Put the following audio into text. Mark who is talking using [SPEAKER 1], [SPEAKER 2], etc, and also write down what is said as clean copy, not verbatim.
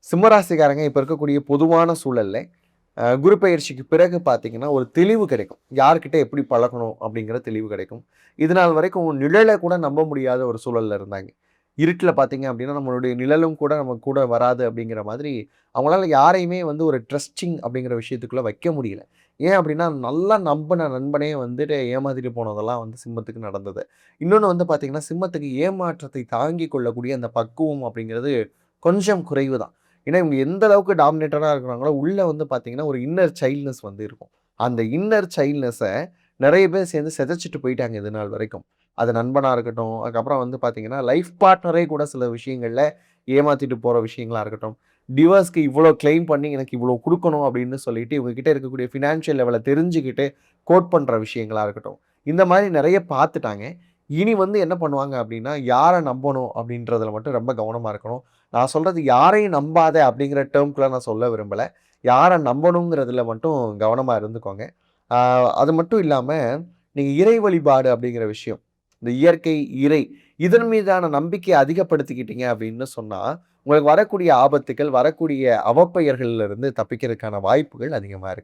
[SPEAKER 1] சிம்மராசிக்காரங்க இப்ப இருக்கக்கூடிய பொதுவான சூழல்ல, குரு பெயர்ச்சிக்கு பிறகு பார்த்தீங்கன்னா, ஒரு தெளிவு கிடைக்கும். யார்கிட்ட எப்படி பழகணும் அப்படிங்கிற தெளிவு கிடைக்கும். இதுநாள் வரைக்கும் நிழல கூட நம்ப முடியாத ஒரு சூழல்ல இருந்தாங்க. இருட்டுல பார்த்தீங்க அப்படின்னா, நம்மளுடைய நிழலும் கூட நம்ம கூட வராது அப்படிங்கிற மாதிரி, அவங்களால யாரையுமே வந்து ஒரு ட்ரஸ்டிங் அப்படிங்கிற விஷயத்துக்குள்ள வைக்க முடியல. ஏன் அப்படின்னா, நல்லா நம்புன நண்பனே வந்துட்டு ஏமாத்திட்டு போனதெல்லாம் வந்து சிம்மத்துக்கு நடந்தது. இன்னொன்னு வந்து பார்த்தீங்கன்னா, சிம்மத்துக்கு ஏமாற்றத்தை தாங்கிக் கொள்ளக்கூடிய அந்த பக்குவம் அப்படிங்கிறது கொஞ்சம் குறைவு தான். ஏன்னா, இவங்க எந்த அளவுக்கு டாமினேட்டரா இருக்கிறாங்களோ, உள்ள வந்து பார்த்தீங்கன்னா, ஒரு இன்னர் சைல்ட்னஸ் வந்து இருக்கும். அந்த இன்னர் சைல்ட்னஸ நெறைய பேர் சேர்ந்து சிதைச்சுட்டு போயிட்டாங்க இது நாள் வரைக்கும். அது நண்பனா இருக்கட்டும், அதுக்கப்புறம் வந்து பார்த்தீங்கன்னா, லைஃப் பார்ட்னரே கூட சில விஷயங்கள்ல ஏமாத்திட்டு போற விஷயங்களா இருக்கட்டும். டிவோர்ஸ்க்கு இவ்வளோ கிளைம் பண்ணி எனக்கு இவ்வளோ குடுக்கணும் அப்படின்னு சொல்லிட்டு, இவங்க கிட்ட இருக்கக்கூடிய ஃபினான்ஷியல் லெவல தெரிஞ்சுக்கிட்டு கோட் பண்ற விஷயங்களா இருக்கட்டும். இந்த மாரி நெறைய பார்த்துட்டாங்க. இனி வந்து என்ன பண்ணுவாங்க அப்படின்னா, யார நம்பணும் அப்படின்றதுல மட்டும் ரொம்ப கவனமா இருக்கணும். நான் சொல்றது யாரையும் நம்பாத அப்படிங்கிற டெர்ம்க்குலாம் நான் சொல்ல விரும்பல. யார நம்பணுங்கிறதுல மட்டும் கவனமா இருந்துக்கோங்க. ஆ அது மட்டும் இல்லாம, நீங்க இறை வழிபாடு அப்படிங்கிற விஷயம். இந்த இயற்கை, இறை இதன் மீதான நம்பிக்கைய அதிகப்படுத்திக்கிட்டீங்க அப்படின்னு சொன்னா, உங்களுக்கு வரக்கூடிய ஆபத்துக்கள், வரக்கூடிய அவப்பெயர்கள்ல இருந்து தப்பிக்கிறதுக்கான வாய்ப்புகள் அதிகமா இருக்கு.